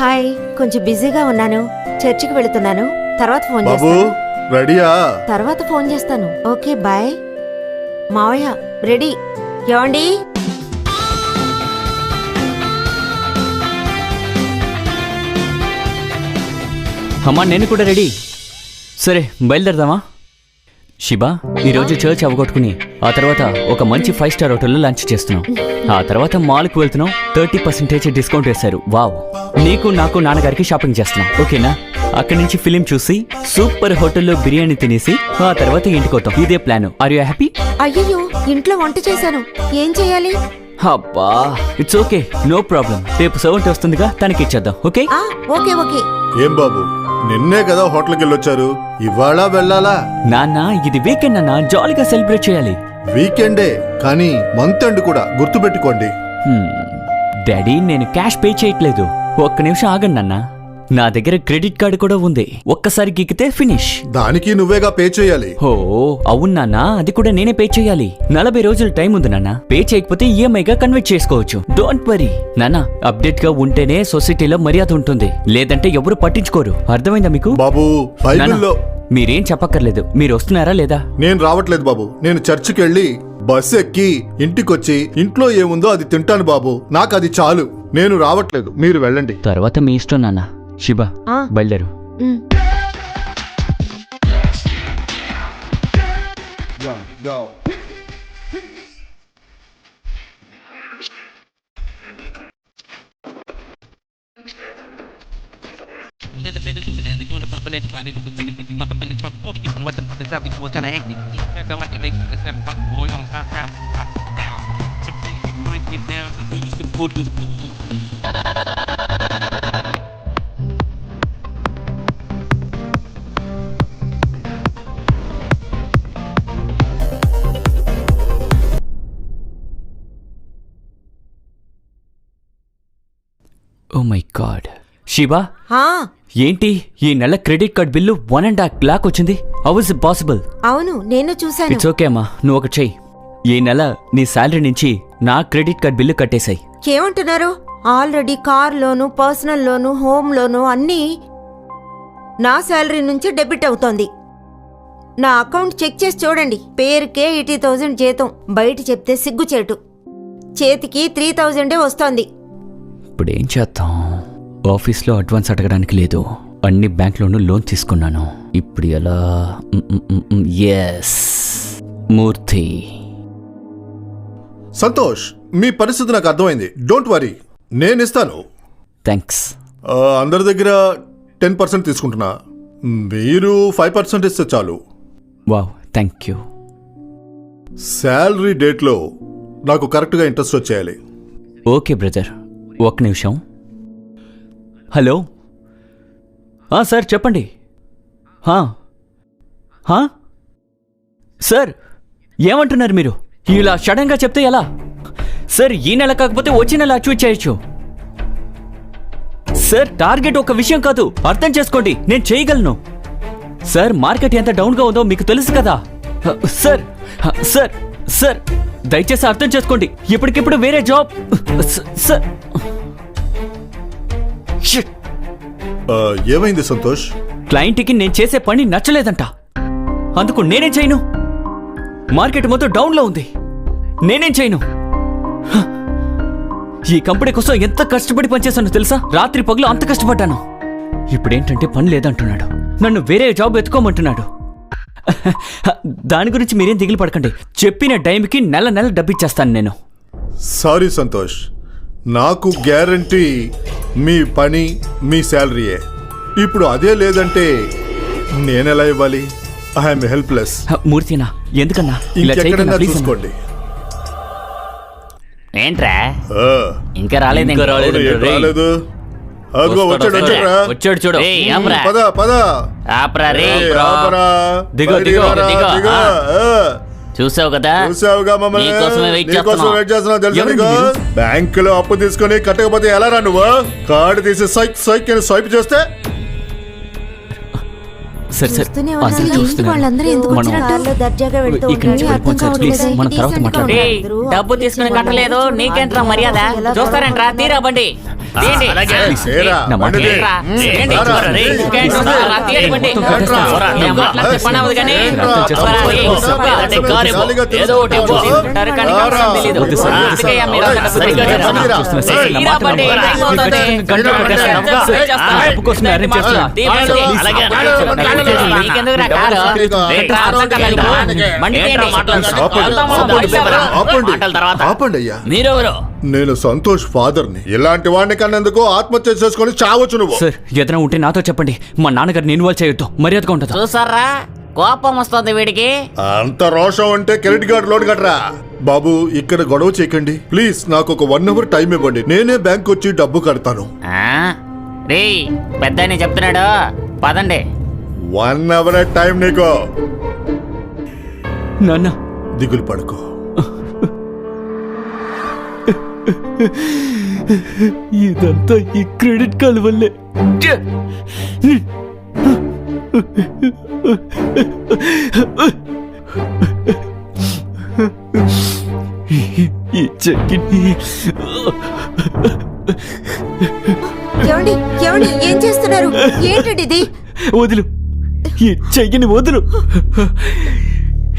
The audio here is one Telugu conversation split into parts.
హాయ్, కొంచెం బిజీగా ఉన్నాను, చర్చికి వెళుతున్నాను. తర్వాత ఫోన్ బాబు చేస్తాను. రెడీయా? తర్వాత ఫోన్ చేస్తాను. Okay bye. మావయ్య రెడీ. ఏమండి? అమ్మా నేను కూడా రెడీ. సరే బయలుదేరదామా? శిబా, ఈరోజు చర్చ్ అవగొట్టుకుని ఆ తర్వాత ఒక మంచి 5 స్టార్ హోటల్లో లంచ్ చేస్తున్నాం. ఆ తర్వాత మాల్కి వెళ్తున్నాం. 30% డిస్కౌంట్ వేశారు. వావ్. నీకు నాకు నాన్నగారికి షాపింగ్ చేస్తున్నాం. ఓకేనా? అక్కడి నుంచి ఫిలిం చూసి సూపర్ హోటల్లో బిర్యానీ తినేసి ఆ తర్వాత ఇంటికి వద్దాం. ఇదే ప్లాన్. Are you happy? అయ్యయ్యో, ఇంట్లో వంట చేశాను. ఏం చేయాలి? అబ్బా, ఇట్స్ ఓకే, నో ప్రాబ్లం. రేపు సర్వెంట్ వస్తుందిగా, తనకి ఇచ్చేద్దాం. ఓకే? Okay okay. ఏం బాబు, నిన్నే కదా హోటల్కి వెళ్ళొచ్చారు, ఇవాళ వెళ్ళాలా? నాన్న, ఇది వీకెండ్ అన్న, జాలీగా సెలబ్రేట్ చేయాలి. వీకెండే కానీ మంత్ ఎండ్ కూడా గుర్తుపెట్టుకోండి. డాడీ, నేను క్యాష్ పే చేయట్లేదు. ఒక్క నిమిషం ఆగండి నాన్న. నా దగ్గర క్రెడిట్ కార్డు కూడా ఉంది. ఒక్కసారి గీకితే ఫినిష్. దానికి నువ్వేగా పే చేయాలి. ఓ అవును నాన్న, అది కూడా నేనే పే చేయాలి. 40 రోజులు టైం ఉంది నాన్న. పే చేయకపోతే ఈఎంఐగా కన్వర్ట్ చేసుకోవచ్చు. డోంట్ వరీ నాన్న. అప్డేట్ గా ఉంటేనే సొసైటీలో మర్యాద ఉంటుంది, లేదంటే ఎవరు పట్టించుకోరు. అర్థమైందా మీకు? బాబు, బైబిల్లో మీరేం చెప్పక్కర్లేదు. మీరు వస్తున్నారా లేదా? నేను రావట్లేదు బాబు. నేను చర్చికి వెళ్ళి బస్సు ఎక్కి ఇంటికొచ్చి ఇంట్లో ఏముందో అది తింటాను బాబు. నాకు అది చాలు. నేను రావట్లేదు, మీరు వెళ్ళండి. తర్వాత మీ ఇష్టం నాన్న. శిబా, బయలుదేరు. Oh my God. శిబా, ఏంటి ఈ నెల క్రెడిట్ కార్డ్ బిల్లు 1.5 lakh వచ్చింది? How is it possible? అవును, నేను చూశాను. ఇట్స్ ఓకే అమ్మా, నువ్వు ఒకటి చెయ్యి. ఈ నెల నీ శాలరీ నుంచి నా క్రెడిట్ కార్డ్ బిల్లు కట్టేశాయి. ఏమంటున్నారు? Already car loan, personal loan, home loan అన్నీ నా శాలరీ నుంచి డెబిట్ అవుతోంది. నా అకౌంట్ చెక్ చేసి చూడండి. పేరుకే 80,000 జీతం, బయట చెప్తే సిగ్గుచేటు. చేతికి 3,000 వస్తోంది. ఇప్పుడు ఏం చేద్దాం? ఆఫీస్లో అడ్వాన్స్ అడగడానికి లేదు, అన్ని బ్యాంక్లోనూ లోన్ తీసుకున్నాను. ఇప్పుడు ఎలా? ఎస్ మూర్తి. సంతోష్, మీ పరిస్థితి నాకు అర్థమైంది. డోంట్ వరీ, నేను ఇస్తాను. థ్యాంక్స్. అందరి దగ్గర 10% తీసుకుంటున్నా, మీరు 5% ఇస్తే చాలు. Wow, thank you. శాలరీ డేట్లో నాకు కరెక్ట్గా ఇంట్రెస్ట్ వచ్చేయాలి. ఓకే బ్రదర్, ఒక్క నిమిషం. హలో సార్, చెప్పండి. సార్, ఏమంటున్నారు మీరు? ఇలా సడన్గా చెప్తే ఎలా సార్? ఈ నెల కాకపోతే వచ్చే నెల అచీవ్ చేయొచ్చు సార్. టార్గెట్ ఒక విషయం కాదు, అర్థం చేసుకోండి. నేను చేయగలను సార్. మార్కెట్ ఎంత డౌన్గా ఉందో మీకు తెలుసు కదా సార్. సార్ సార్, దయచేసి అర్థం చేసుకోండి. ఇప్పటికిప్పుడు వేరే జాబ్ సార్. ఏమైంది సంతోష్? క్లయింట్కి నేను చేసే పని నచ్చలేదంట, అందుకు నేనేం చేయను. మార్కెట్ మొత్తం డౌన్లో ఉంది, నేనేం చేయను. ఈ కంపెనీ కోసం ఎంత కష్టపడి పనిచేశానో తెలుసా? రాత్రి పగలు అంత కష్టపడ్డాను. ఇప్పుడేంటంటే పని లేదంటున్నాడు, నన్ను వేరే జాబ్ ఎత్తుకోమంటున్నాడు. దాని గురించి మీరేం దిగులు పడకండి. చెప్పిన టైంకి నెల డబ్బిచ్చేస్తాను నేను. సారీ సంతోష్, నాకు గ్యారంటీ మీ పని మీ శాలరీయే. ఇప్పుడు అదే లేదంటే నేనెలా ఇవ్వాలి? I'm helpless. మూర్తినా, ఎందుకన్నా ఇలా ఇంకెక్కడన్నా చేయకండి, చూసుకోండి. ఏంట్రా ఆ, ఇంకా రాలేదు? ఏం రాలేదు? అదిగో వచ్చాడు చూడు. పద పద. ఆపరా రే. ఆపరా. దిగో, బయటికి దిగో, రారా, దిగో. దిగో. చూసావు కదా, చూసావుగా మమ్మల్ని. నీకోసమే వెయిట్ నీకోసం చేస్తున్నాం. వెయిట్ చేస్తున్నావు తెలుసా ఎవరండి నీకు? మీరు? బ్యాంకులో అప్పు తీసుకొని కట్టకపోతే ఎలా రా నువ్వు? కార్డు తీసి సైక్ అని స్వైప్ చేస్తే సరే సరే, చూస్తూనే అందరూ ఉన్నారు. చూస్తున్నారు. వాళ్ళందరూ ఎందుకు మనం వచ్చినట్టు దర్జాగా వెళ్తూ ఇక్కడి నుంచి ఉంటారు. వెళ్ళిపోండి సార్, అర్థం ప్లీజ్. కావట్లేదు. మనం తర్వాత డీసెంట్గా మాట్లాడదాం. ఉన్నారు ఏయ్, అందరూ. డబ్బు తీసుకుని కట్టలేదు, నీకేంట్రా మర్యాద? ఎలా చూస్తారంట్రా, తీరా బండి. తీయండి. అలాగే. ఏరా, నా మాట బండి ఏంట్రా? ఏంటి? రారా. త్వరగా రే. ఏయ్, రా, తీయండి బండి. ఏంట్రా? త్వరగా, నేను మాట్లాడితే పని అవ్వదు కానీ. త్వరగా రే. ఏదంటే కారు ఇవ్వు. ఏదో ఒకటి ఇవ్వు. ఉంటారు కానీ అవసరం తెలీదు. వద్దు సార్, వద్దు సార్. అందుకే మీరు అంత సరిగ్గా చెప్పండి. చూస్తున్నా సార్, నా తీరా మాట బండి, నమ్మకండి. టైం అవుతుంది. గంటలు పెట్టేస్తాను. చేస్తాను. డబ్బు కోసం అరేంజ్ చేస్తున్నా. తీ బండి. ప్లీజ్. అలాగే. నీకెందుకురా కారు? ఏంట్రా అర్థం కాలేదు. బండి తీయండి. ఆపండి. మాటల తర్వాత ఆపండి అయ్యా. మీరెవరు? నేను సంతోష్ ఫాదర్ని. ఇలాంటి వాడిని కన్నందుకు ఆత్మహత్య చేసుకొని చావచ్చు నువ్వు. సార్ ఏదైనా ఉంటే నాతో చెప్పండి. మా నాన్నగారిని ఇన్వాల్వ్ చేయొద్దు, మర్యాదగా ఉంటుందా? చూసారా కోపం వస్తుంది వీడికి. అంత రోషం అంటే క్రెడిట్ కార్డు లోన్ కట్టరా. బాబు ఇక్కడ గొడవ చేయకండి ప్లీజ్. నాకు ఒక 1 అవర్ టైం ఇవ్వండి, నేనే బ్యాంక్ వచ్చి డబ్బు కడతాను. రే పెద్ద చెప్తున్నాడు పదండి. 1 అవర్ టైం నీకు. నాన్న దిగులు పడుకో. ఇదంతా ఈ క్రెడిట్ కార్డు వల్లే. ఈ చెక్కిని ఏమండి ఏమండి ఏం చేస్తున్నారు? ఏంటండి ఇది? వదులు, ఈ చెయ్యిని వదులు.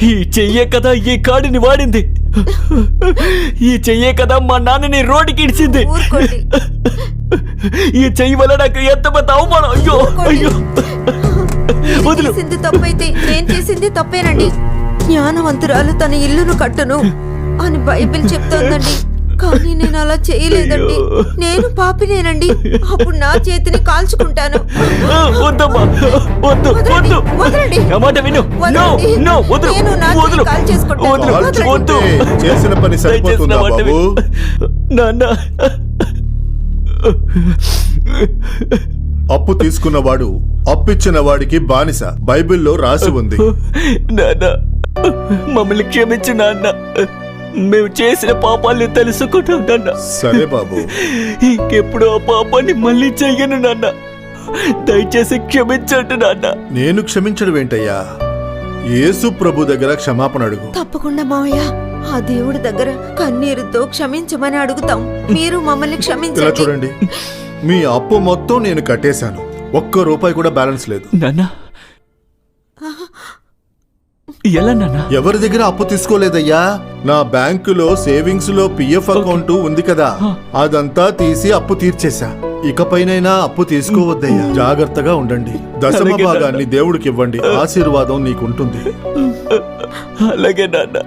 ఈ చెయ్యే కదా ఈ కాడిని వాడింది. ఈ చెయ్యే కదా మా నాన్నని రోడ్డుకి ఇడిచింది. ఊరుకోండి. ఈ చెయ్యి వల్ల నాకు ఎంత పెద్ద అవమానం. అయ్యో అయ్యో, నేను వదులు. చేసింది తప్పైతే నేను చేసింది తప్పేనండి. జ్ఞానవంతురాలు తన ఇల్లును కట్టును అని బైబిల్ చెప్తోందండి. కానీ నేను అలా చేయలేదండి. నేను పాపినేనండి. అప్పుడు నా చేతిని కాల్చుకుంటాను. వద్దమ్మా, వద్దు వద్దు. వదలండి. నా మాట విను. నో వదలండి. నో, వదులు నేను నా చేయి వదులు కాల్చేసుకుంటాను. వదులు వదలండి. వద్దు. చేసిన పని సరిపోతుందా దయచేసి నా మాట బాబు? విను. నాన్న అప్పు తీసుకున్నవాడు అప్పిచ్చిన వాడికి బానిస. బైబిల్లో రాసి ఉంది. నాన్న మమ్మల్ని క్షమించు నాన్న. మేము చేసిన పాపాల్ని తెలుసుకుంటాం నాన్న. సరే బాబు. ఇంకెప్పుడు ఆ పాపాన్ని మళ్ళీ చెయ్యను నాన్న. దయచేసి క్షమించండి నాన్న. నేను క్షమించడం ఏంటయ్యా? యేసు ప్రభు దగ్గర క్షమాపణ అడుగు. తప్పకుండా మావయ్య, ఆ దేవుడి దగ్గర కన్నీరుతో క్షమించమని అడుగుతాం. మీరు మమ్మల్ని ఇలా క్షమించండి. చూడండి, మీ అప్పు మొత్తం నేను కట్టేశాను. ₹1 కూడా బ్యాలెన్స్ లేదు. నాన్న ఎలా నాన్న? ఎవరి దగ్గర అప్పు తీసుకోలేదయ్యా. నా బ్యాంకులో సేవింగ్స్ లో పిఎఫ్ అకౌంట్ ఉంది కదా, అదంతా తీసి అప్పు తీర్చేశా. ఇకపైనైనా అప్పు తీసుకోవద్దయ్యా. జాగ్రత్తగా ఉండండి. దశమ అలాగే భాగాన్ని దేవుడికి ఇవ్వండి. ఆశీర్వాదం నీకుంటుంది. అలాగే నాన్న.